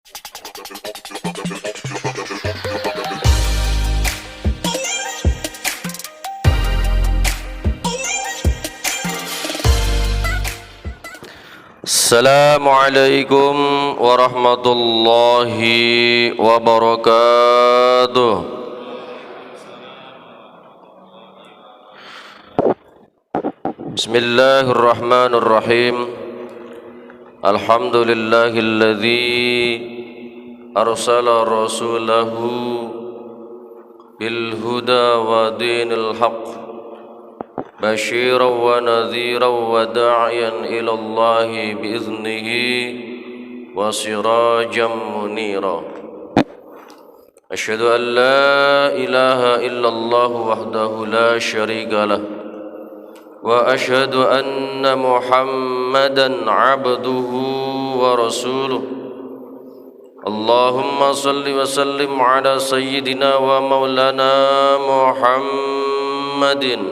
Assalamualaikum warahmatullahi wabarakatuh. Bismillahirrahmanirrahim. Alhamdulillahilladzi arsala rasulahu bil huda wa dinil haqq basyiran wa nadhiran wa da'iyan ila Allahi biiznihi wa sirajan munira. Asyhadu an la ilaha illallah wahdahu la syarika lah wa asyhadu anna Muhammadan abduhu wa rasuluh. Allahumma salli wa sallim ala sayyidina wa maulana Muhammadin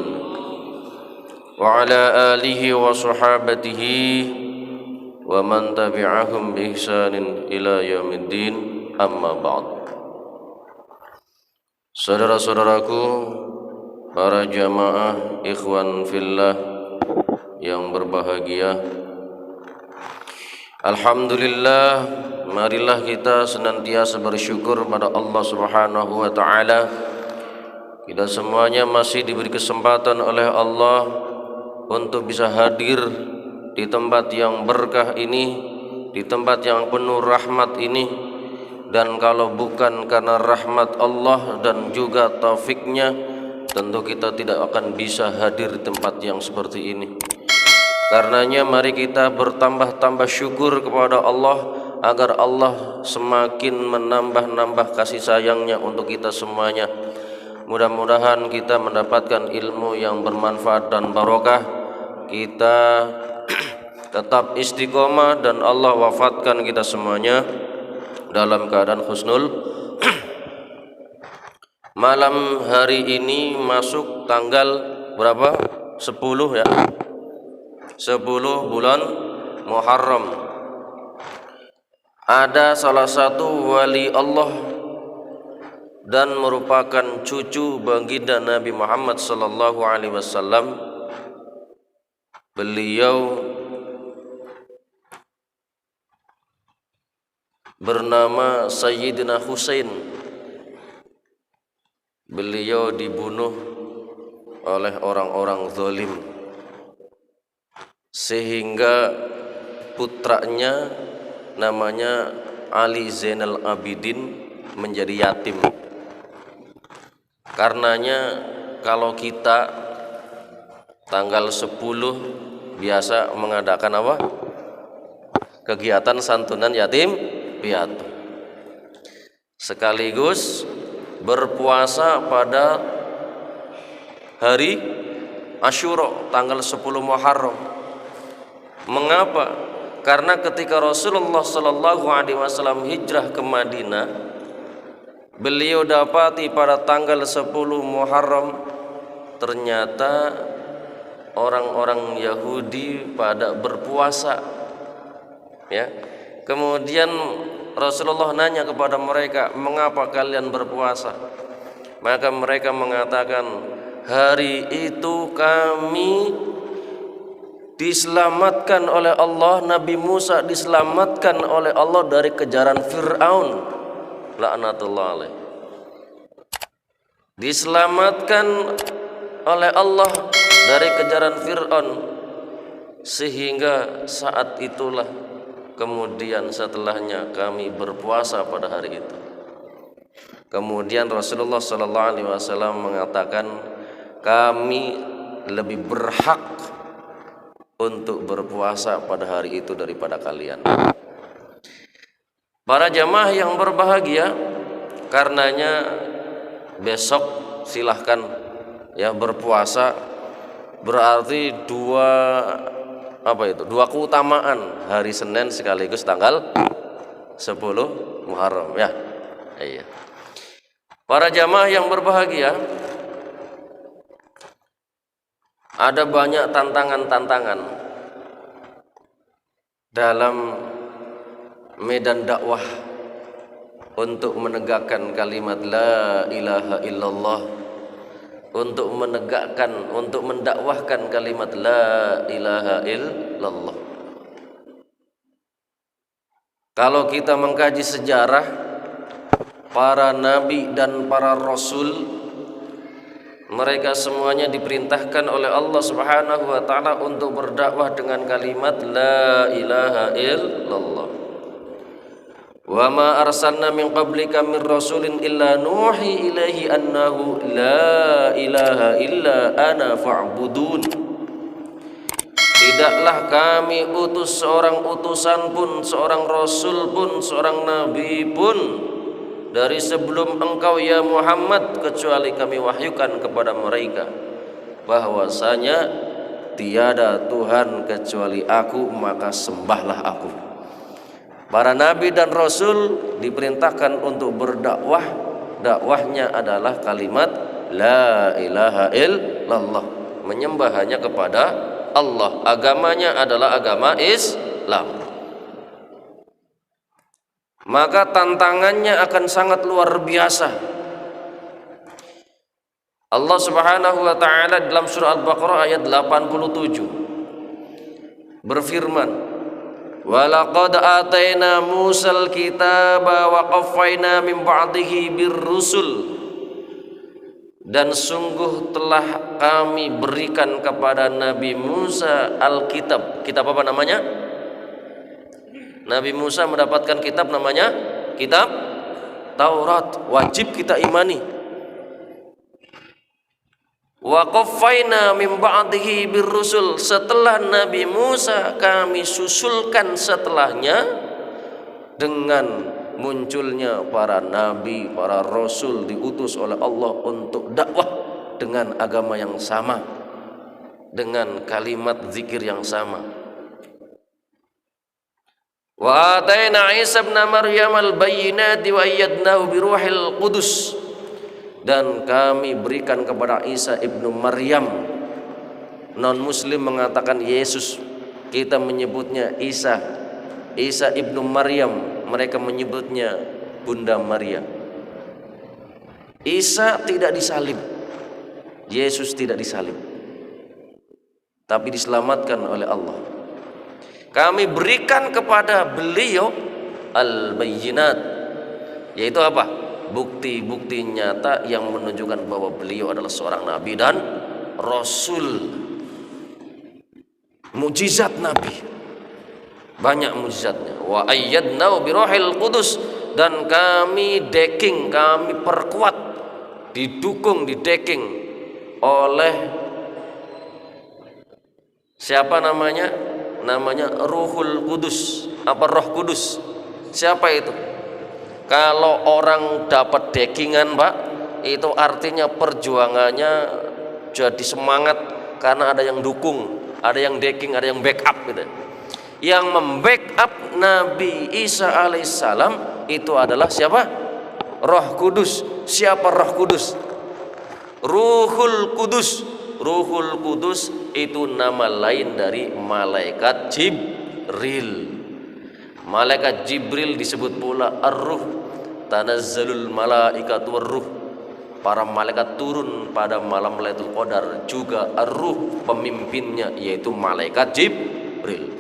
wa ala alihi wa sahabatihi wa man tabi'ahum bi ihsanin ila yaumiddin, amma ba'd. Saudara-saudaraku, para jamaah ikhwan fillah yang berbahagia, alhamdulillah, marilah kita senantiasa bersyukur pada Allah Subhanahu wa taala. Kita semuanya masih diberi kesempatan oleh Allah untuk bisa hadir di tempat yang berkah ini, di tempat yang penuh rahmat ini. Dan kalau bukan karena rahmat Allah dan juga taufiknya, tentu kita tidak akan bisa hadir di tempat yang seperti ini. Karenanya mari kita bertambah-tambah syukur kepada Allah agar Allah semakin menambah-nambah kasih sayangnya untuk kita semuanya. Mudah-mudahan kita mendapatkan ilmu yang bermanfaat dan barokah, kita tetap istiqomah dan Allah wafatkan kita semuanya dalam keadaan husnul. Malam hari ini masuk tanggal berapa? 10 ya. 10 bulan Muharram. Ada salah satu wali Allah dan merupakan cucu baginda Nabi Muhammad sallallahu alaihi wasallam. Beliau bernama Sayyidina Husain. Beliau dibunuh oleh orang-orang zalim sehingga putranya namanya Ali Zainal Abidin menjadi yatim. Karenanya kalau kita tanggal 10 biasa mengadakan apa? Kegiatan santunan yatim piatu. Sekaligus berpuasa pada hari Asyura tanggal 10 Muharram. Mengapa? Karena ketika Rasulullah sallallahu alaihi wasallam hijrah ke Madinah, beliau dapati pada tanggal 10 Muharram ternyata orang-orang Yahudi pada berpuasa, ya. Kemudian Rasulullah nanya kepada mereka, mengapa kalian berpuasa? Maka mereka mengatakan, hari itu kami diselamatkan oleh Allah, Nabi Musa diselamatkan oleh Allah dari kejaran Fir'aun laknatullah alaih, diselamatkan oleh Allah dari kejaran Fir'aun, sehingga saat itulah kemudian setelahnya kami berpuasa pada hari itu. Kemudian Rasulullah sallallahu alaihi wasallam mengatakan, kami lebih berhak untuk berpuasa pada hari itu daripada kalian. Para jamaah yang berbahagia, karenanya besok silahkan ya berpuasa. Berarti dua keutamaan hari Senin sekaligus tanggal 10 Muharram ya. Iya. Para jamaah yang berbahagia, ada banyak tantangan-tantangan dalam medan dakwah untuk menegakkan kalimat la ilaha illallah, untuk menegakkan, untuk mendakwahkan kalimat la ilaha illallah. Kalau kita mengkaji sejarah para nabi dan para rasul, mereka semuanya diperintahkan oleh Allah Subhanahu wa taala untuk berdakwah dengan kalimat la ilaha illallah. Wa ma arsalna min qablika min rasulin illa nuhi ilaihi annahu la ilaha illa ana fa'budun. Tidaklah kami utus seorang utusan pun, seorang rasul pun, seorang nabi pun dari sebelum engkau ya Muhammad, kecuali kami wahyukan kepada mereka bahwasanya tiada Tuhan kecuali aku, maka sembahlah aku. Para nabi dan rasul diperintahkan untuk berdakwah. Dakwahnya adalah kalimat la ilaha illallah, menyembah hanya kepada Allah. Agamanya adalah agama Islam. Maka tantangannya akan sangat luar biasa. Allah Subhanahu wa taala dalam surah Al-Baqarah ayat 87 berfirman, walaqad atayna Musal kitaba wa qaffayna min ba'dihi birrusul. Dan sungguh telah kami berikan kepada Nabi Musa Alkitab. Kitab apa namanya? Nabi Musa mendapatkan kitab namanya kitab Taurat. Wajib kita imani. Wa qaffayna min ba'dihi birrusul. Setelah Nabi Musa kami susulkan setelahnya dengan munculnya para nabi, para rasul diutus oleh Allah untuk dakwah dengan agama yang sama, dengan kalimat zikir yang sama. Wa atayna Isa ibn Maryam al-bayyinati wa ayyadnahu bi ruhil qudus. Dan kami berikan kepada Isa ibnu Maryam. Non muslim mengatakan Yesus, kita menyebutnya Isa. Isa ibnu Maryam, mereka menyebutnya Bunda Maria. Isa tidak disalib, Yesus tidak disalib, tapi diselamatkan oleh Allah. Kami berikan kepada beliau al-bayyinat, yaitu apa? Bukti-bukti nyata yang menunjukkan bahwa beliau adalah seorang nabi dan rasul. Mujizat nabi, banyak mujizatnya. Wa ayyadnahu biruhil qudus. Dan kami deking, kami perkuat, didukung, dideking oleh siapa namanya? Namanya Ruhul Kudus. Apa Roh Kudus? Siapa itu? Kalau orang dapat dekingan, Pak, itu artinya perjuangannya jadi semangat karena ada yang dukung, ada yang deking, ada yang backup gitu. Yang membackup Nabi Isa alaihissalam itu adalah siapa? Roh Kudus. Siapa Roh Kudus? Ruhul Kudus. Ruhul Kudus itu nama lain dari malaikat Jibril. Malaikat Jibril disebut pula Ar-Ruh. Tanazzalul malaikatu war-ruh. Para malaikat turun pada malam Lailatul Qadar. Juga Ar-Ruh, pemimpinnya yaitu malaikat Jibril.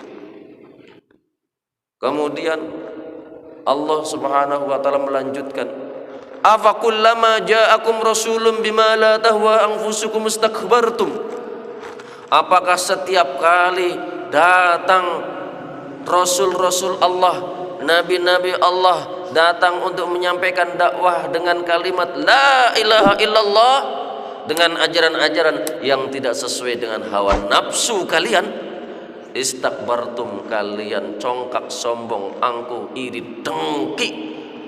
Kemudian Allah Subhanahu wa taala melanjutkan, afa kullama ja'akum rasulun bima la tahwa anfusukum istakbartum. Apakah setiap kali datang rasul-rasul Allah, nabi-nabi Allah datang untuk menyampaikan dakwah dengan kalimat la ilaha illallah, dengan ajaran-ajaran yang tidak sesuai dengan hawa nafsu kalian, istakbartum, kalian congkak, sombong, angkuh, iri, dengki,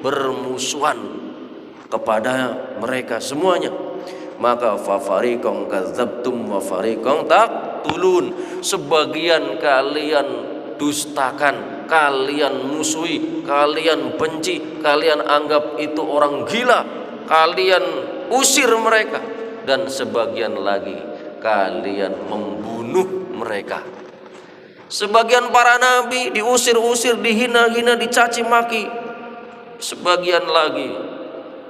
bermusuhan kepada mereka semuanya. Maka fafariqan kadzabtum wa fariqan taqtulun. Sebagian kalian dustakan, kalian musuhi, kalian benci, kalian anggap itu orang gila, kalian usir mereka, dan sebagian lagi kalian membunuh mereka. Sebagian para nabi diusir-usir, dihina-hina, dicaci maki, sebagian lagi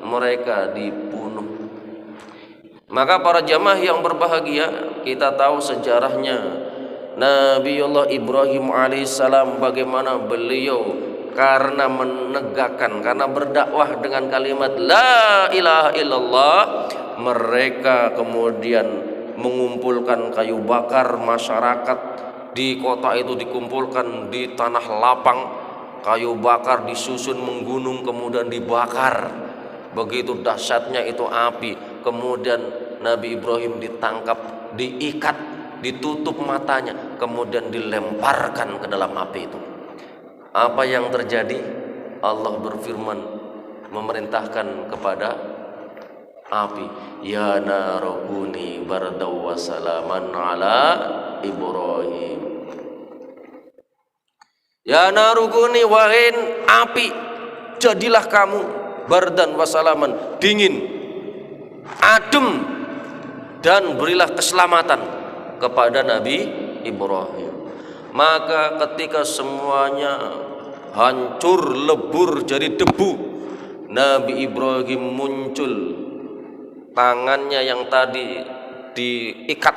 mereka dibunuh. Maka para jamaah yang berbahagia, kita tahu sejarahnya Nabiullah Ibrahim alaihissalam, bagaimana beliau karena menegakkan, karena berdakwah dengan kalimat la ilaha illallah, mereka kemudian mengumpulkan kayu bakar. Masyarakat di kota itu dikumpulkan di tanah lapang, kayu bakar disusun menggunung kemudian dibakar. Begitu dahsyatnya itu api. Kemudian Nabi Ibrahim ditangkap, diikat, ditutup matanya, kemudian dilemparkan ke dalam api itu. Apa yang terjadi? Allah berfirman, memerintahkan kepada api, ya narukuni bardaw wa salaman ala Ibrahim. Ya narukuni, wahai api, jadilah kamu bardan wa salaman, dingin, adem, dan berilah keselamatan kepada Nabi Ibrahim. Maka ketika semuanya hancur lebur jadi debu, Nabi Ibrahim muncul, tangannya yang tadi diikat,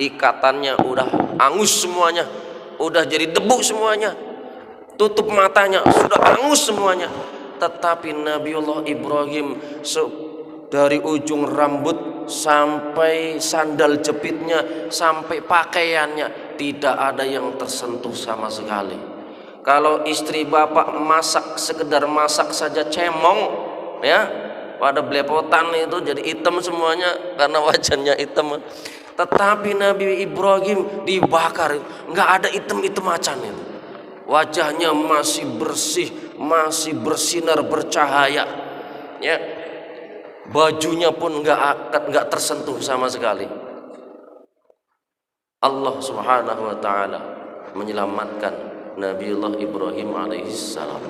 ikatannya udah angus semuanya, udah jadi debu semuanya, tutup matanya sudah angus semuanya. Tetapi Nabiullah Ibrahim dari ujung rambut sampai sandal jepitnya sampai pakaiannya tidak ada yang tersentuh sama sekali. Kalau istri bapak masak, sekedar masak saja cemong ya, pada belepotan itu jadi hitam semuanya karena wajahnya hitam. Tetapi Nabi Ibrahim dibakar, nggak ada hitam-hitam macan itu. Wajahnya masih bersih, masih bersinar bercahaya ya. Bajunya pun nggak tersentuh sama sekali. Allah Subhanahu wa taala menyelamatkan Nabiullah Ibrahim alaihissalam.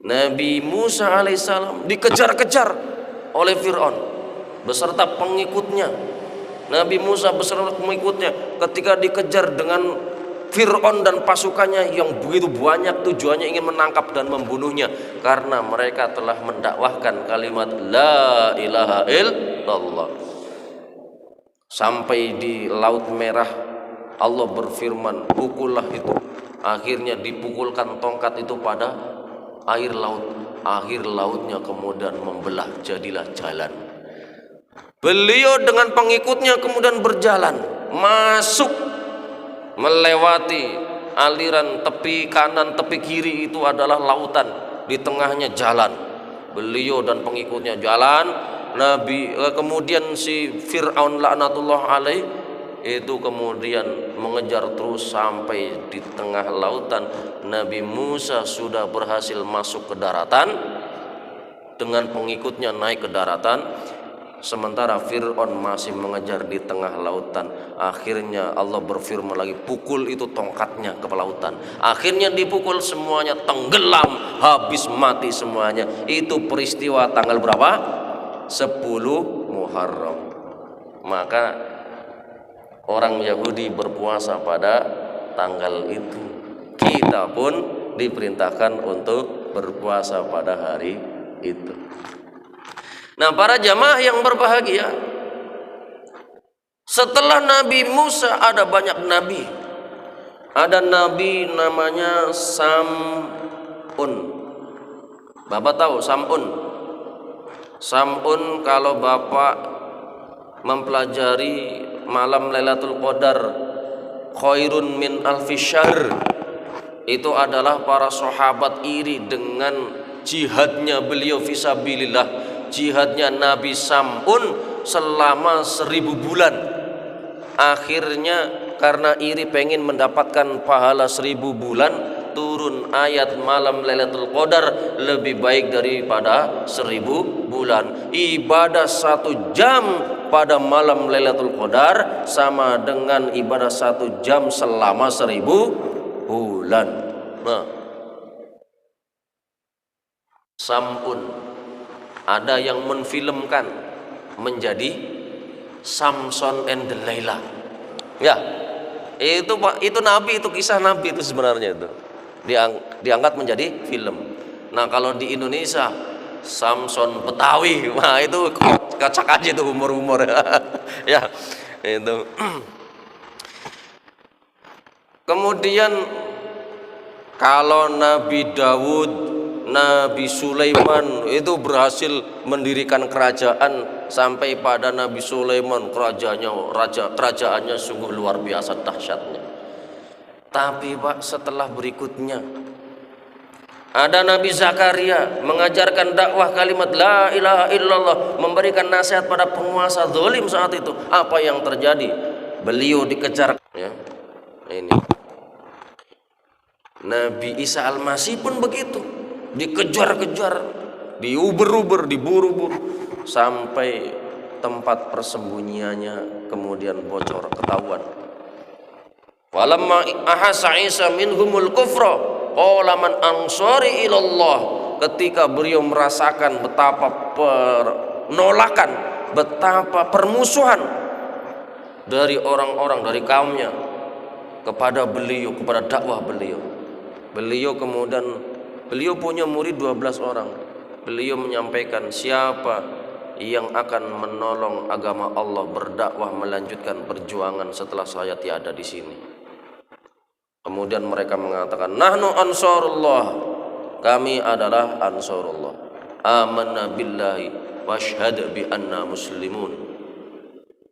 Nabi Musa alaihissalam dikejar-kejar oleh Fir'aun beserta pengikutnya. Nabi Musa beserta pengikutnya ketika dikejar dengan Fir'aun dan pasukannya yang begitu banyak, tujuannya ingin menangkap dan membunuhnya karena mereka telah mendakwahkan kalimat la ilaha illallah. Sampai di Laut Merah Allah berfirman, pukullah itu. Akhirnya dipukulkan tongkat itu pada air laut. Air lautnya kemudian membelah, jadilah jalan. Beliau dengan pengikutnya kemudian berjalan masuk, melewati aliran tepi kanan, tepi kiri itu adalah lautan, di tengahnya jalan. Beliau dan pengikutnya jalan. Kemudian si Fir'aun laknatullah alaih itu kemudian mengejar terus sampai di tengah lautan. Nabi Musa sudah berhasil masuk ke daratan dengan pengikutnya, naik ke daratan. Sementara Fir'aun masih mengejar di tengah lautan. Akhirnya Allah berfirman lagi, pukul itu tongkatnya ke lautan. Akhirnya dipukul semuanya, tenggelam, habis mati semuanya. Itu peristiwa tanggal berapa? 10 Muharram. Maka orang Yahudi berpuasa pada tanggal itu. Kita pun diperintahkan untuk berpuasa pada hari itu. Nah, para jamaah yang berbahagia, setelah Nabi Musa ada banyak nabi. Ada nabi namanya Sam'un. Bapak tahu Sam'un? Sam'un kalau Bapak mempelajari malam Lailatul Qadar khairun min alfi syahr, itu adalah para sahabat iri dengan jihadnya beliau fisabilillah. Jihadnya Nabi Sam'un selama 1000 bulan. Akhirnya karena iri pengen mendapatkan pahala 1000 bulan, turun ayat malam Lailatul Qadar lebih baik daripada 1000 bulan. Ibadah 1 jam pada malam Lailatul Qadar sama dengan ibadah 1 jam selama 1000 bulan. Nah, Sam'un ada yang menfilmkan menjadi Samson and Delilah. Ya, itu Pak, itu nabi, itu kisah nabi itu sebenarnya itu diangkat menjadi film. Nah kalau di Indonesia Samson Betawi, wah itu kocak aja itu humor-humor. Ya itu. Kemudian kalau Nabi Dawud, Nabi Sulaiman itu berhasil mendirikan kerajaan, sampai pada Nabi Sulaiman kerajaannya sungguh luar biasa dahsyatnya. Tapi Pak, setelah berikutnya ada Nabi Zakaria mengajarkan dakwah kalimat la ilaha illallah, memberikan nasihat pada penguasa zalim saat itu. Apa yang terjadi? Beliau dikejar, ya. Ini Nabi Isa Al-Masih pun begitu, dikejar-kejar, diuber-uber, diburu-buru, sampai tempat persembunyiannya kemudian bocor, ketahuan. Walamma ahassa Isa minhumul kufra qala man ansari ilallah. Ketika beliau merasakan betapa penolakan, betapa permusuhan dari orang-orang, dari kaumnya kepada beliau, kepada dakwah beliau. Beliau punya murid 12 orang. Beliau menyampaikan, siapa yang akan menolong agama Allah, berdakwah, melanjutkan perjuangan setelah saya tiada di sini. Kemudian mereka mengatakan, nahnu ansarullah, kami adalah ansarullah, amanna billahi washhad bi anna muslimun.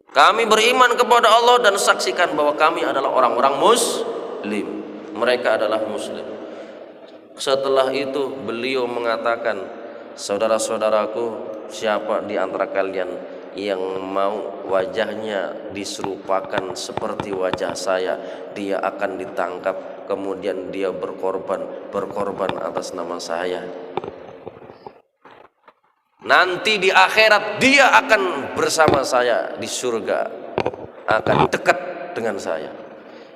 Kami beriman kepada Allah dan saksikan bahwa kami adalah orang-orang muslim. Mereka adalah muslim. Setelah itu beliau mengatakan, saudara-saudaraku, siapa di antara kalian yang mau wajahnya diserupakan seperti wajah saya, dia akan ditangkap, kemudian dia berkorban atas nama saya. Nanti di akhirat dia akan bersama saya di surga, akan dekat dengan saya.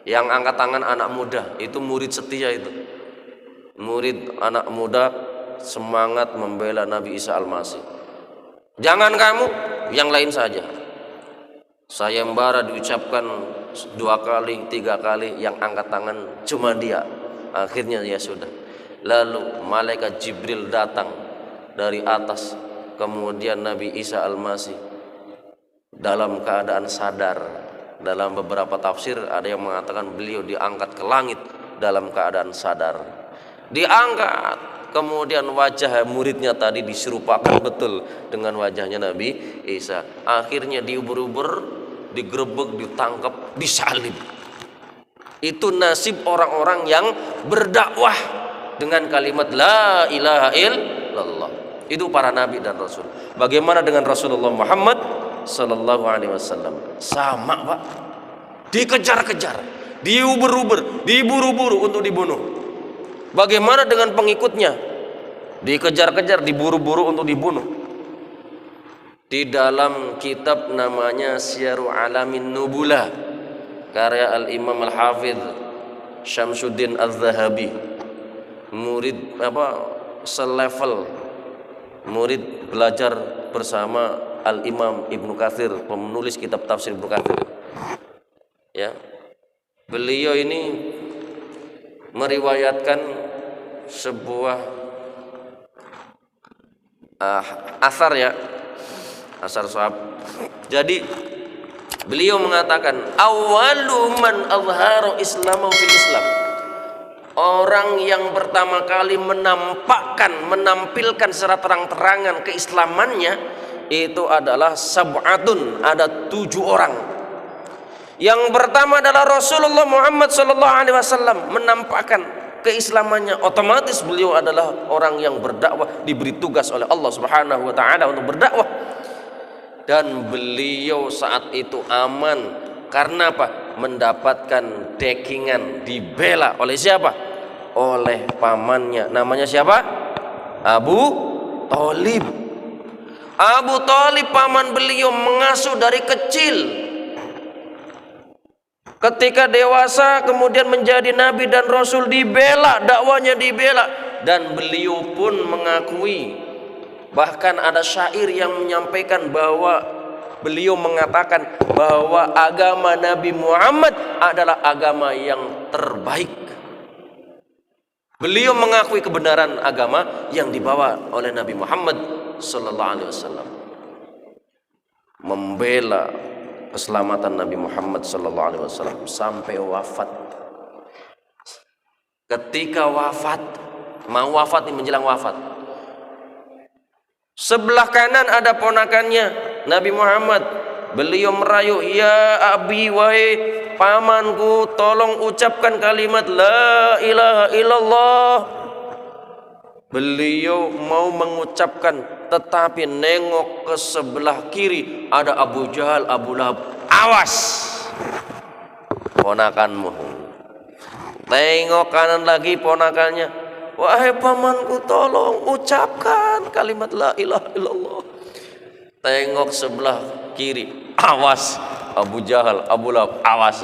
Yang angkat tangan anak muda, itu murid setia itu. Murid anak muda semangat membela Nabi Isa Al-Masih. Jangan kamu, yang lain saja. Sayembara diucapkan 2 kali, 3 kali, yang angkat tangan cuma dia. Akhirnya ya sudah. Lalu malaikat Jibril datang dari atas. Kemudian Nabi Isa Al-Masih dalam keadaan sadar. Dalam beberapa tafsir ada yang mengatakan beliau diangkat ke langit dalam keadaan sadar. Diangkat, kemudian wajah muridnya tadi diserupakan betul dengan wajahnya Nabi Isa. Akhirnya diuber-uber, digerebek, ditangkap, disalib. Itu nasib orang-orang yang berdakwah dengan kalimat la ilaha illallah. Itu para nabi dan rasul. Bagaimana dengan Rasulullah Muhammad sallallahu alaihi wasallam? Sama, Pak. Dikejar-kejar, diuber-uber, diburu-buru untuk dibunuh. Bagaimana dengan pengikutnya? Dikejar-kejar, diburu-buru untuk dibunuh. Di dalam kitab namanya Syiaru Alamin Nubula, karya Al-Imam Al-Hafidh Syamsuddin Az-Zahabi, murid selevel murid belajar bersama Al-Imam Ibnu Katsir, penulis kitab tafsir Ibnu Katsir. Ya. Beliau ini meriwayatkan sebuah asar, ya, asar sahab. Jadi beliau mengatakan, awwalu man azhara islamu fil Islam. Orang yang pertama kali menampilkan secara terang-terangan keislamannya itu adalah sab'atun, ada 7 orang. Yang pertama adalah Rasulullah Muhammad sallallahu alaihi wasallam menampakkan keislamannya. Otomatis beliau adalah orang yang berdakwah, diberi tugas oleh Allah Subhanahu wa taala untuk berdakwah. Dan beliau saat itu aman karena apa? Mendapatkan dekingan, dibela oleh siapa? Oleh pamannya. Namanya siapa? Abu Thalib. Abu Thalib paman beliau mengasuh dari kecil. Ketika dewasa kemudian menjadi nabi dan rasul, dibela, dakwanya dibela, dan beliau pun mengakui. Bahkan ada syair yang menyampaikan bahwa beliau mengatakan bahwa agama Nabi Muhammad adalah agama yang terbaik. Beliau mengakui kebenaran agama yang dibawa oleh Nabi Muhammad sallallahu alaihi wasallam. Membela keselamatan Nabi Muhammad sallallahu alaihi wasallam sampai wafat. Ketika wafat, mau wafat nih, menjelang wafat, sebelah kanan ada ponakannya Nabi Muhammad. Beliau merayu, "Ya abi, wahai pamanku, tolong ucapkan kalimat la ilaha illallah." Beliau mau mengucapkan, tetapi nengok ke sebelah kiri ada Abu Jahal, Abu Lahab. "Awas, ponakanmu." Tengok kanan lagi, ponakannya, "Wahai pamanku, tolong ucapkan kalimat la ilaha illallah." Tengok sebelah kiri, "Awas, Abu Jahal, Abu Lahab, awas."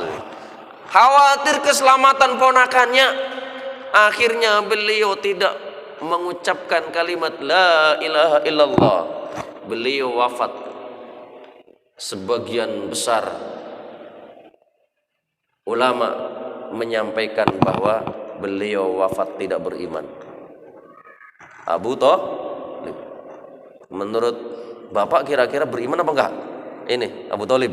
Khawatir keselamatan ponakannya, akhirnya beliau tidak mengucapkan kalimat la ilaha illallah. Beliau wafat. Sebagian besar ulama menyampaikan bahwa beliau wafat tidak beriman. Abu Thalib, menurut Bapak kira-kira beriman apa enggak? Ini Abu Thalib,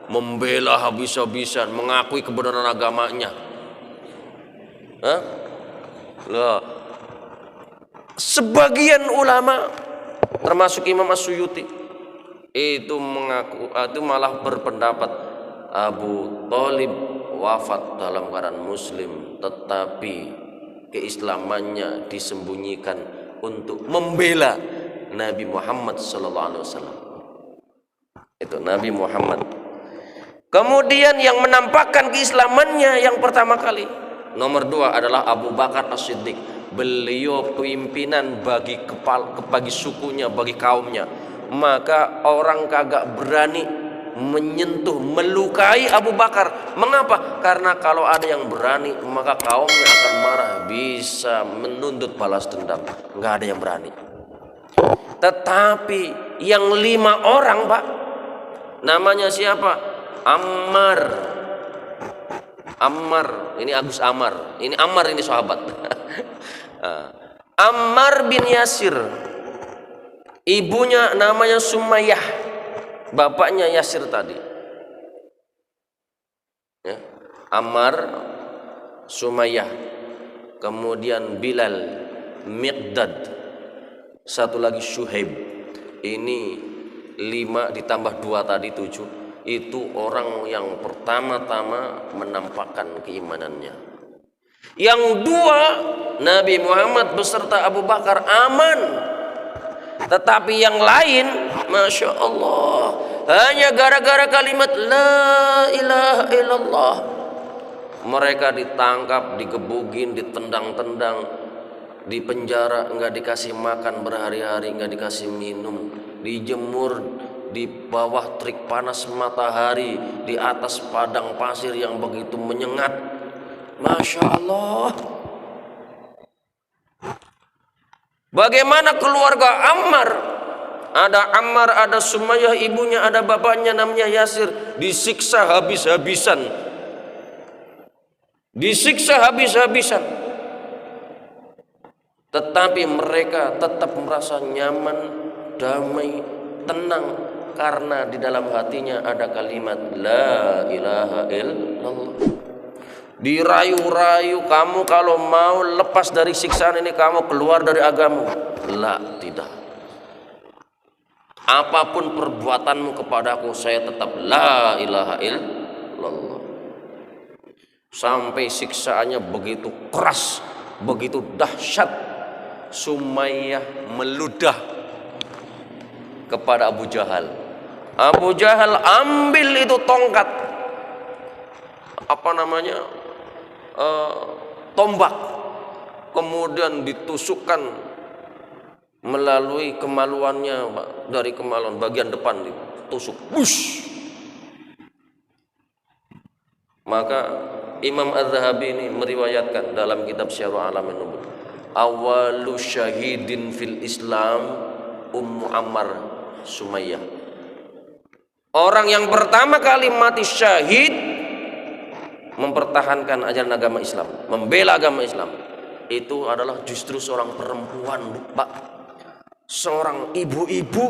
membela habis-habisan, mengakui kebenaran agamanya. Loh. Sebagian ulama termasuk Imam As-Suyuti itu malah berpendapat Abu Thalib wafat dalam keadaan muslim, tetapi keislamannya disembunyikan untuk membela Nabi Muhammad sallallahu alaihi wasallam. Itu Nabi Muhammad. Kemudian yang menampakkan keislamannya yang pertama kali, nomor 2 adalah Abu Bakar As-Siddiq. Beliau pimpinan bagi sukunya, bagi kaumnya. Maka orang kagak berani menyentuh, melukai Abu Bakar. Mengapa? Karena kalau ada yang berani, maka kaumnya akan marah, bisa menuntut balas dendam. Nggak ada yang berani. Tetapi yang 5 orang, Pak, namanya siapa? Ammar, ini Agus Ammar, ini Ammar, ini sahabat. Ammar bin Yasir, ibunya namanya Sumayyah, bapaknya Yasir tadi. Ya. Ammar, Sumayyah, kemudian Bilal, Miqdad, satu lagi Syuhaib. Ini 5 ditambah 2 tadi 7. Itu orang yang pertama-tama menampakkan keimanannya. Yang 2, Nabi Muhammad beserta Abu Bakar aman. Tetapi yang lain, Masya Allah, hanya gara-gara kalimat la ilaha illallah, mereka ditangkap, digebugin, ditendang-tendang, dipenjara, nggak dikasih makan berhari-hari, nggak dikasih minum, dijemur di bawah terik panas matahari, di atas padang pasir yang begitu menyengat. Masya Allah. Bagaimana keluarga Ammar? Ada Ammar, ada Sumayyah ibunya, ada bapaknya namanya Yasir, disiksa habis-habisan. Disiksa habis-habisan. Tetapi mereka tetap merasa nyaman, damai, tenang, karena di dalam hatinya ada kalimat la ilaha illallah. Dirayu-rayu, kamu kalau mau lepas dari siksaan ini, kamu keluar dari agamamu. La, tidak. Apapun perbuatanmu kepadaku, saya tetap la ilaha illallah. Sampai siksaannya begitu keras, begitu dahsyat, Sumayyah meludah kepada Abu Jahal. Abu Jahal ambil itu tongkat, tombak, kemudian ditusukkan melalui kemaluannya, dari kemaluan bagian depan ditusuk, bush. Maka Imam Az-Zahabi ini meriwayatkan dalam kitab Syiar A'lamin Nubuwah, awalu syahidin fil Islam Ummu Ammar Sumayyah. Orang yang pertama kali mati syahid mempertahankan ajaran agama Islam, membela agama Islam, itu adalah justru seorang perempuan, Pak. Seorang ibu-ibu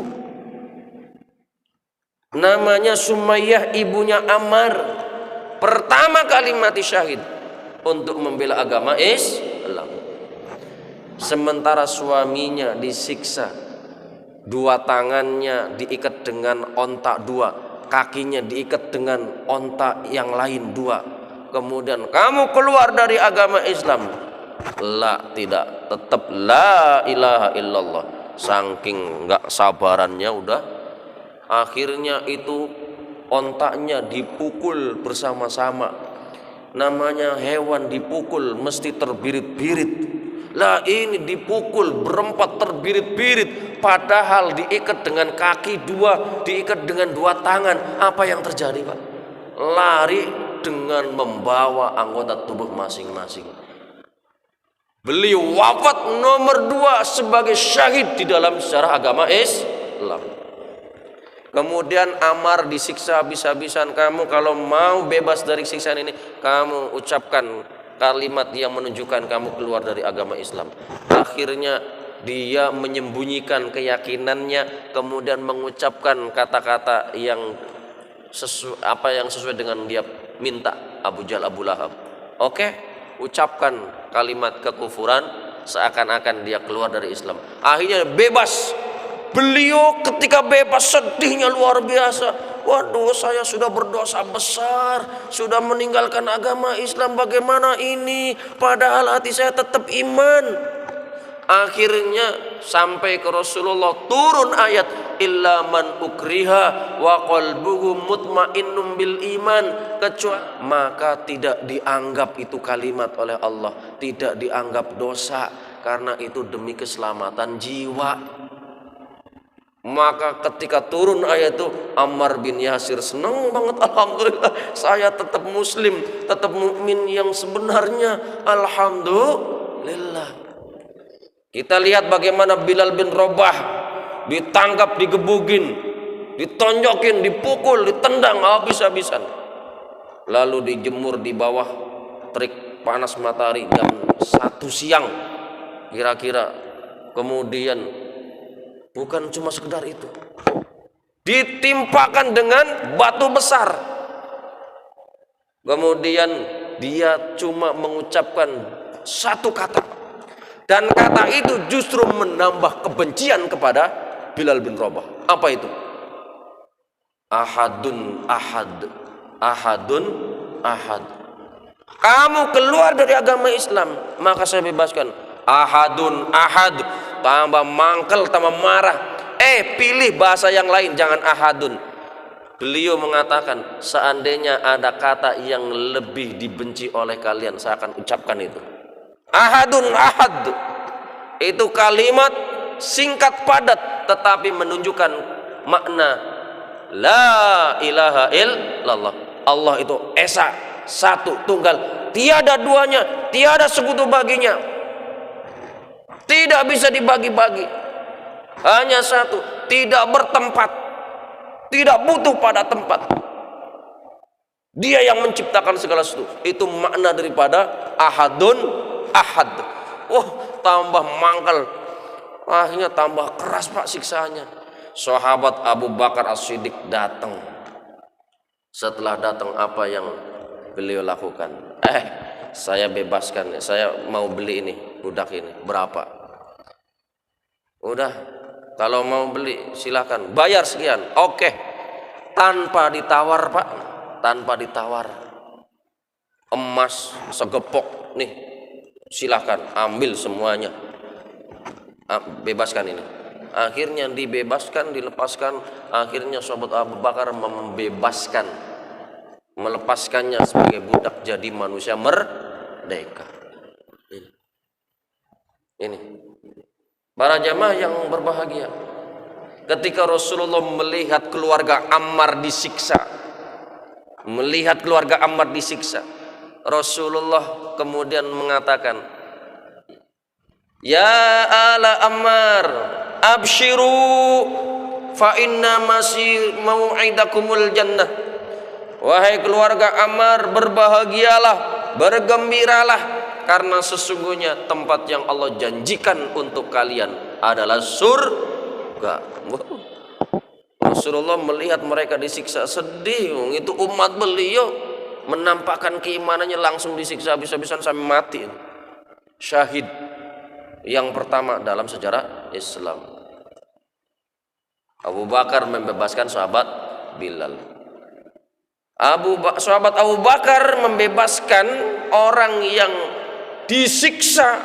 namanya Sumayyah, ibunya Ammar, pertama kali mati syahid untuk membela agama Islam. Sementara suaminya disiksa, dua tangannya diikat dengan ontak dua, kakinya diikat dengan ontak yang lain dua. Kemudian kamu keluar dari agama Islam. La, tidak, tetap la ilaha illallah. Saking nggak sabarannya udah, akhirnya itu ontaknya dipukul bersama-sama. Namanya hewan dipukul mesti terbirit-birit. Lah ini dipukul berempat terbirit-birit, padahal diikat dengan kaki dua, diikat dengan dua tangan. Apa yang terjadi, Pak? Lari dengan membawa anggota tubuh masing-masing. Beliau wafat nomor 2 sebagai syahid di dalam sejarah agama Islam. Kemudian Ammar disiksa habis-habisan. Kamu kalau mau bebas dari siksaan ini, kamu ucapkan kalimat yang menunjukkan kamu keluar dari agama Islam. Akhirnya dia menyembunyikan keyakinannya, kemudian mengucapkan kata-kata yang sesuai dengan dia minta, Abu Jahal, Abu Lahab. Oke, ucapkan kalimat kekufuran, seakan-akan dia keluar dari Islam. Akhirnya bebas. Beliau ketika bebas sedihnya luar biasa. Waduh, saya sudah berdosa besar, sudah meninggalkan agama Islam, bagaimana ini? Padahal hati saya tetap iman. Akhirnya sampai ke Rasulullah turun ayat illa man ukriha wa qalbuhu mutmainnum bil iman, kecuali maka tidak dianggap itu kalimat oleh Allah, tidak dianggap dosa karena itu demi keselamatan jiwa. Maka ketika turun ayat itu, Ammar bin Yasir senang banget, alhamdulillah saya tetap muslim, tetap mukmin yang sebenarnya, alhamdulillah. Kita lihat bagaimana Bilal bin Rabah ditangkap, digebugin, ditonjokin, dipukul, ditendang habis-habisan, lalu dijemur di bawah terik panas matahari jam 1 siang kira-kira. Kemudian bukan cuma sekedar itu, ditimpakan dengan batu besar. Kemudian dia cuma mengucapkan satu kata, dan kata itu justru menambah kebencian kepada Bilal bin Rabah. Apa itu? Ahadun ahad, ahadun ahad. Kamu keluar dari agama Islam, maka saya bebaskan. Ahadun ahad, tambah mangkel, tambah marah. Pilih bahasa yang lain, jangan ahadun. Beliau mengatakan, seandainya ada kata yang lebih dibenci oleh kalian, saya akan ucapkan itu. Ahadun ahad itu kalimat singkat padat, tetapi menunjukkan makna la ilaha illallah. Allah itu esa, satu, tunggal, tiada duanya, tiada sekutu baginya, tidak bisa dibagi-bagi, hanya satu, tidak bertempat, tidak butuh pada tempat. Dia yang menciptakan segala sesuatu. Itu makna daripada ahadun ahad. Tambah mangkal, akhirnya tambah keras, Pak, siksaannya. Sahabat Abu Bakar As-Siddiq datang. Setelah datang, apa yang beliau lakukan? Saya bebaskan, saya mau beli ini, budak ini, berapa? Udah, kalau mau beli silahkan, bayar sekian. Oke, tanpa ditawar, Pak, tanpa ditawar. Emas segepok nih, silahkan ambil semuanya, bebaskan ini. Akhirnya dibebaskan, dilepaskan. Akhirnya sahabat Abu Bakar membebaskan, melepaskannya sebagai budak, jadi manusia merdeka. Ini para jamaah yang berbahagia, ketika Rasulullah melihat keluarga Ammar disiksa, Rasulullah kemudian mengatakan, ya ala Ammar abshiru fa inna masih mau'idakumul jannah. Wahai keluarga Ammar, berbahagialah, bergembiralah, karena sesungguhnya tempat yang Allah janjikan untuk kalian adalah surga. Rasulullah melihat mereka disiksa, sedih. Itu umat beliau menampakkan keimanannya, langsung disiksa habis-habisan sampai mati. Syahid yang pertama dalam sejarah Islam. Abu Bakar membebaskan sahabat Bilal. Sahabat Abu Bakar membebaskan orang yang disiksa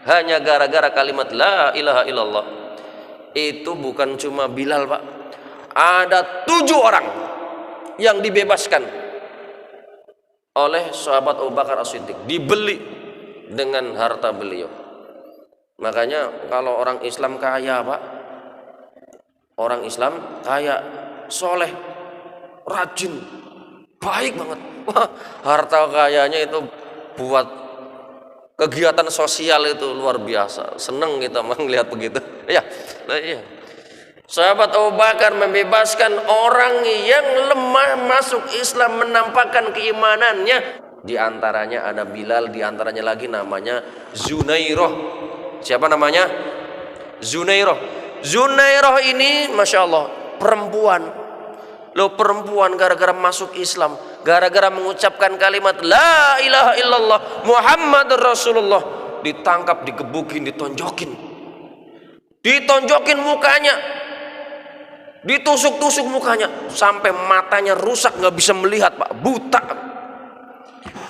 hanya gara-gara kalimat la ilaha illallah. Itu bukan cuma Bilal, Pak. Ada 7 orang yang dibebaskan oleh sahabat Abu Bakar As-Siddiq, dibeli dengan harta beliau. Makanya kalau orang Islam kaya, Pak, orang Islam kaya, soleh, rajin, baik banget. Wah, harta kayanya itu buat kegiatan sosial itu luar biasa. Seneng kita melihat begitu. Ya, nah iya. Sahabat Abu Bakar membebaskan orang yang lemah masuk Islam, menampakkan keimanannya. Di antaranya ada Bilal, di antaranya lagi namanya Zunairah. Siapa namanya? Zunairah. Zunairah ini Masya Allah perempuan. Loh, perempuan gara-gara masuk Islam, gara-gara mengucapkan kalimat la ilaha illallah Muhammadur Rasulullah, ditangkap, digebukin, ditonjokin mukanya, ditusuk-tusuk mukanya sampai matanya rusak, nggak bisa melihat, Pak, buta.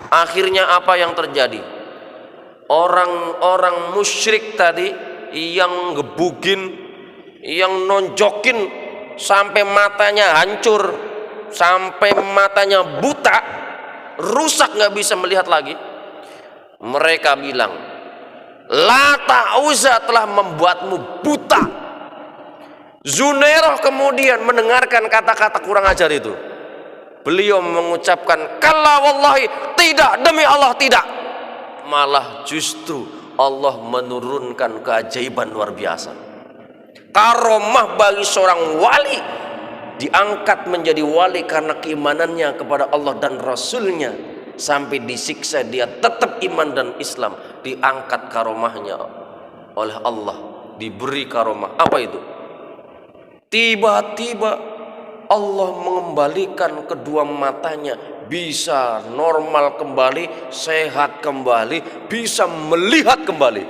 Akhirnya apa yang terjadi? Orang-orang musyrik tadi yang gebukin, yang nonjokin sampai matanya hancur, sampai matanya buta, rusak, nggak bisa melihat lagi. Mereka bilang, Lata Uzza telah membuatmu buta. Zunairah kemudian mendengarkan kata-kata kurang ajar itu. Beliau mengucapkan, kalla wallahi, tidak, demi Allah tidak. Malah justru Allah menurunkan keajaiban luar biasa. Karomah bagi seorang wali, diangkat menjadi wali karena keimanannya kepada Allah dan Rasulnya. Sampai disiksa dia tetap iman dan Islam, diangkat karomahnya oleh Allah, diberi karomah. Apa itu? Tiba-tiba Allah mengembalikan kedua matanya, bisa normal kembali, sehat kembali, bisa melihat kembali.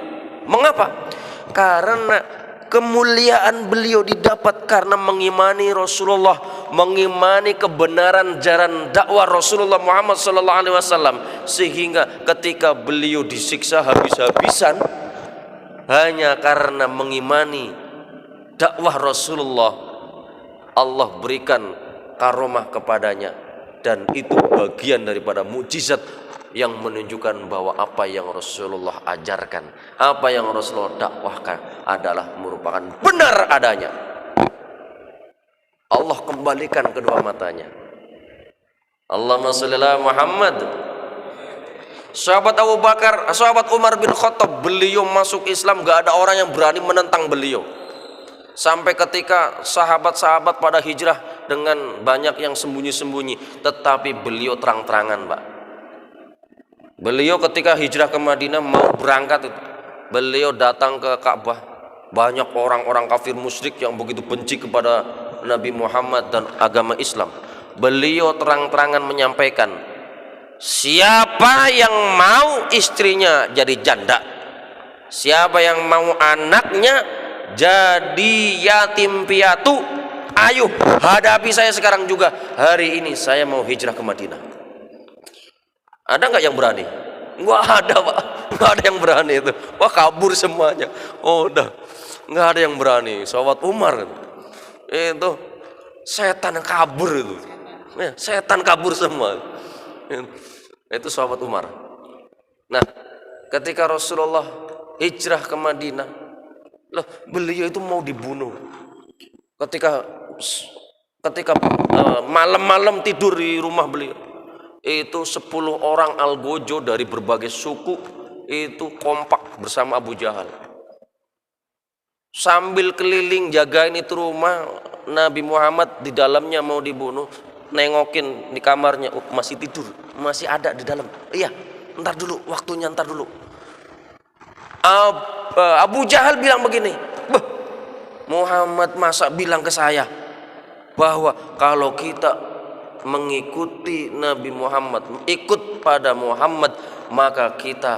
Mengapa? Karena kemuliaan beliau didapat karena mengimani Rasulullah, mengimani kebenaran jalan dakwah Rasulullah Muhammad SAW, sehingga ketika beliau disiksa habis-habisan hanya karena mengimani dakwah Rasulullah, Allah berikan karomah kepadanya, dan itu bagian daripada mukjizat yang menunjukkan bahwa apa yang Rasulullah ajarkan, apa yang Rasulullah dakwahkan adalah merupakan benar adanya. Allah kembalikan kedua matanya. Allahumma sholli ala Muhammad. Sahabat Abu Bakar, sahabat Umar bin Khattab, beliau masuk Islam, gak ada orang yang berani menentang beliau. Sampai ketika sahabat-sahabat pada hijrah dengan banyak yang sembunyi-sembunyi, tetapi beliau terang-terangan, Pak. Beliau ketika hijrah ke Madinah mau berangkat, beliau datang ke Ka'bah. Banyak orang-orang kafir musyrik yang begitu benci kepada Nabi Muhammad dan agama Islam. Beliau terang-terangan menyampaikan, siapa yang mau istrinya jadi janda, siapa yang mau anaknya jadi yatim piatu, ayo hadapi saya sekarang juga. Hari ini saya mau hijrah ke Madinah. Ada nggak yang berani? Nggak ada, Pak. Nggak ada yang berani itu. Wah, kabur semuanya. Oh, udah nggak ada yang berani. Sahabat Umar itu setan yang kabur itu. Setan kabur semua. Itu sahabat Umar. Nah, ketika Rasulullah hijrah ke Madinah, loh, beliau itu mau dibunuh. Ketika malam-malam tidur di rumah beliau, itu 10 orang algojo dari berbagai suku itu kompak bersama Abu Jahal, sambil keliling jagain itu rumah Nabi Muhammad, di dalamnya mau dibunuh. nengokin di kamarnya, masih tidur, masih ada di dalam. Iya, ntar dulu, waktunya ntar dulu. Abu Jahal bilang begini, Muhammad masa bilang ke saya bahwa kalau kita mengikuti Nabi Muhammad, ikut pada Muhammad, maka kita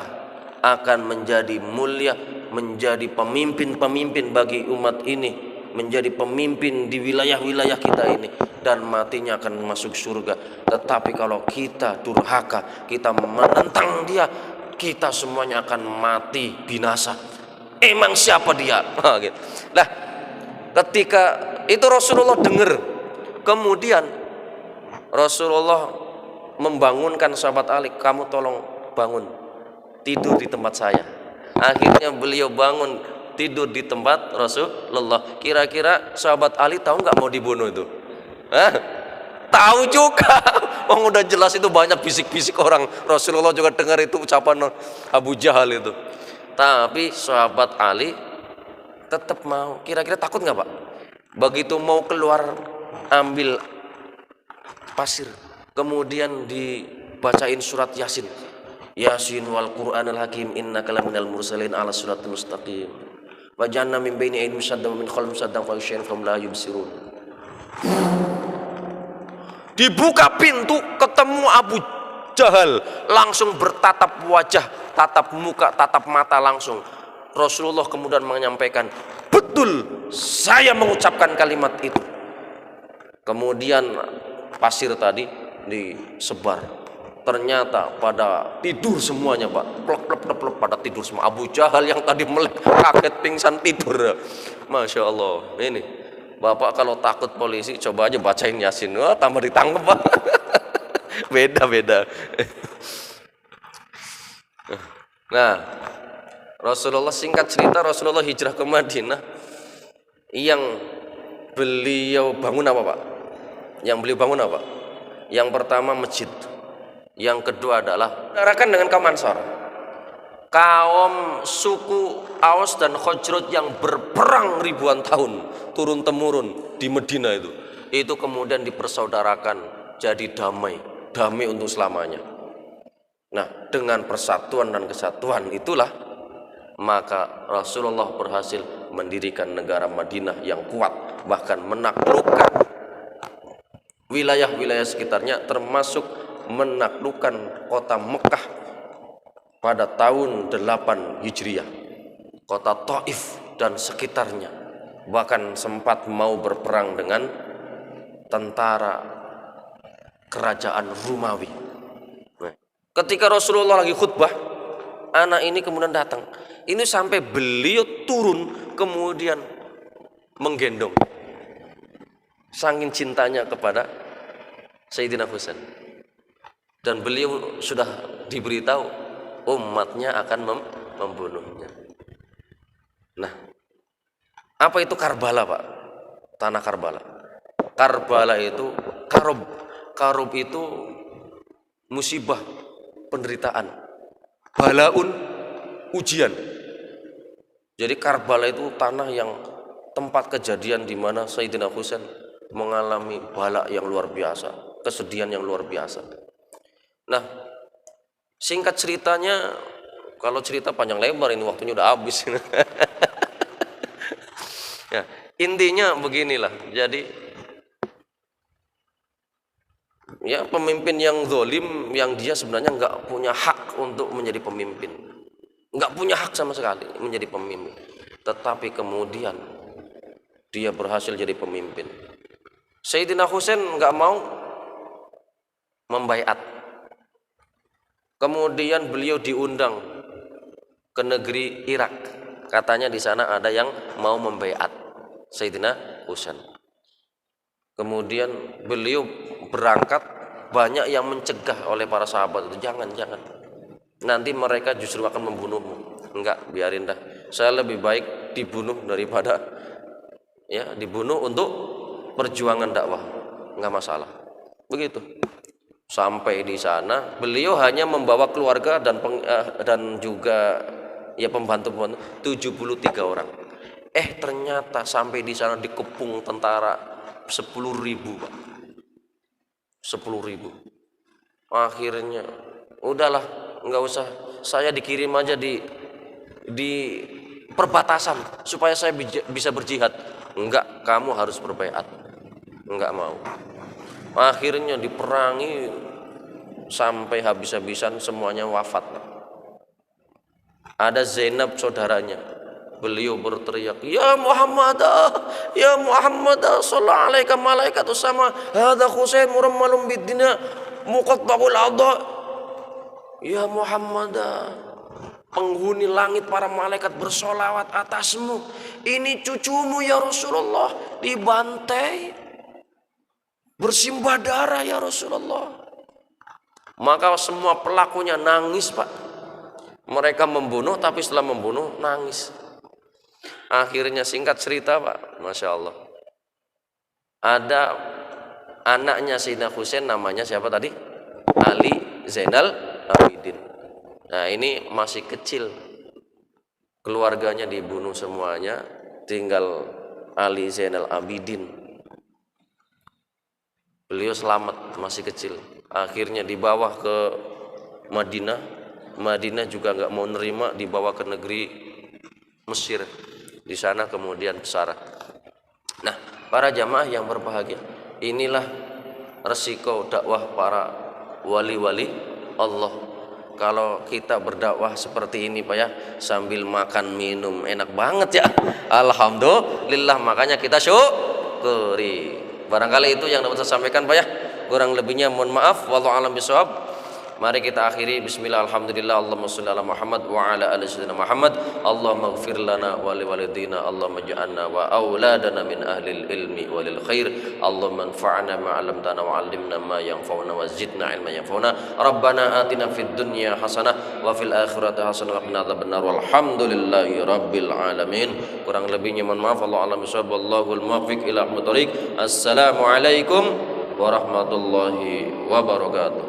akan menjadi mulia, menjadi pemimpin-pemimpin bagi umat ini, menjadi pemimpin di wilayah-wilayah kita ini, dan matinya akan masuk surga. Tetapi kalau kita durhaka, kita menentang dia, kita semuanya akan mati binasa. Emang siapa dia? Nah, ketika itu Rasulullah dengar, kemudian Rasulullah membangunkan sahabat Ali, kamu tolong bangun, tidur di tempat saya. Akhirnya beliau bangun tidur di tempat Rasulullah. Kira-kira sahabat Ali tahu nggak mau dibunuh itu? Tahu juga. Udah jelas itu banyak bisik-bisik orang. Rasulullah juga dengar itu ucapan Abu Jahal itu. Tapi sahabat Ali tetap mau. Kira-kira takut nggak, Pak? Begitu mau keluar ambil pasir, kemudian dibacain surat Yasin. Yasin wal Qur'anil Hakim innaka laminal mursalin ala siratal mustaqim. Wa janna min baini aydihim saddan wa min khalfihim saddan fa yushirun la yubsirun. Dibuka pintu, ketemu Abu Jahal, langsung bertatap wajah, tatap muka, tatap mata langsung. Rasulullah kemudian menyampaikan, betul saya mengucapkan kalimat itu. Kemudian pasir tadi disebar. Ternyata pada tidur semuanya, Pak. Plek pada tidur semua. Abu Jahal yang tadi melek kaget pingsan tidur. Masya Allah. Ini Bapak kalau takut polisi coba aja bacain Yasin. Wah, tambah ditangkap, Pak. Beda. Nah, Rasulullah, singkat cerita, Rasulullah hijrah ke Madinah. Yang beliau bangun apa, Pak? Yang pertama masjid. Yang kedua adalah darakan dengan kaum Ansar, kaum suku Aus dan Khazraj yang berperang ribuan tahun turun temurun di Medina itu kemudian dipersaudarakan jadi damai untuk selamanya. Nah, dengan persatuan dan kesatuan itulah maka Rasulullah berhasil mendirikan negara Madinah yang kuat, bahkan menaklukkan wilayah-wilayah sekitarnya, termasuk menaklukkan kota Mekah pada tahun 8 Hijriah, kota Taif dan sekitarnya, bahkan sempat mau berperang dengan tentara kerajaan Romawi. Ketika Rasulullah lagi khutbah, anak ini kemudian datang. Ini sampai beliau turun kemudian menggendong, saking cintanya kepada Sayyidina Husain. Dan beliau sudah diberitahu umatnya akan membunuhnya. Nah, apa itu Karbala, Pak? Tanah Karbala. Karbala itu karub itu musibah, penderitaan. Balaun, ujian. Jadi Karbala itu tanah yang tempat kejadian di mana Sayyidina Husain mengalami bala yang luar biasa, kesedihan yang luar biasa. Nah, singkat ceritanya, kalau cerita panjang lebar ini waktunya udah habis. Ya, intinya beginilah. Jadi ya, pemimpin yang zalim, yang dia sebenarnya nggak punya hak untuk menjadi pemimpin, nggak punya hak sama sekali menjadi pemimpin, tetapi kemudian dia berhasil jadi pemimpin. Sayyidina Husain nggak mau membaiat. Kemudian beliau diundang ke negeri Irak. Katanya di sana ada yang mau membaiat Sayyidina Husain. Kemudian beliau berangkat, banyak yang mencegah oleh para sahabat itu, jangan. Nanti mereka justru akan membunuhmu. Enggak, biarin dah. Saya lebih baik dibunuh daripada dibunuh untuk perjuangan dakwah. Enggak masalah. Begitu. Sampai di sana beliau hanya membawa keluarga dan juga pembantu 73 orang. Ternyata sampai di sana dikepung tentara 10.000, Pak. 10.000. Akhirnya udahlah, nggak usah, saya dikirim aja di perbatasan supaya saya bisa berjihad. Enggak, kamu harus berbaiat. Enggak mau. Akhirnya diperangi sampai habis-habisan, semuanya wafat. Ada Zainab saudaranya, beliau berteriak, ya Muhammad, ya Muhammad, sallallahu alaika malaikatu sama, hadza Husain murammalum bidina muqatta'ul adha. Ya Muhammad, penghuni langit para malaikat bersolawat atasmu. Ini cucumu ya Rasulullah, dibantai, bersimbah darah ya Rasulullah. Maka semua pelakunya nangis, Pak. Mereka membunuh, tapi setelah membunuh nangis. Akhirnya singkat cerita, Pak, Masya Allah, ada anaknya Sayyidina Husain, namanya siapa tadi? Ali Zainal Abidin. Nah, ini masih kecil, keluarganya dibunuh semuanya, tinggal Ali Zainal Abidin. Beliau selamat, masih kecil. Akhirnya dibawa ke Madinah. Madinah juga nggak mau nerima, dibawa ke negeri Mesir. Di sana kemudian besar. Nah, para jamaah yang berbahagia, inilah resiko dakwah para wali-wali Allah. Kalau kita berdakwah seperti ini, Pak ya, sambil makan minum enak banget ya. Alhamdulillah, makanya kita syukuri. Barangkali itu yang dapat saya sampaikan, Pak ya. Kurang lebihnya mohon maaf. Wallahu a'lam bishawab. Mari kita akhiri. Bismillah, alhamdulillah, Allahumma sholli ala Muhammad wa ala ali sayyidina Muhammad. Allahumma ighfir lana wa li walidina, Allahumma ij'alna wa auladana min ahlil ilmi walil khair. Allahumma anfa'na ma 'allamtana wa 'allimna ma yanfa'una wa zidna 'ilman yanfa'una. Rabbana atina fid dunya hasanah wa fil akhirati hasanah wa qina adzabannar. Walhamdulillahi rabbil alamin. Kurang lebihnya mohon maaf. Wallahu a'lam bishawab. Wallahul muwaffiq ila aqwamit thoriq. Assalamualaikum warahmatullahi wabarakatuh.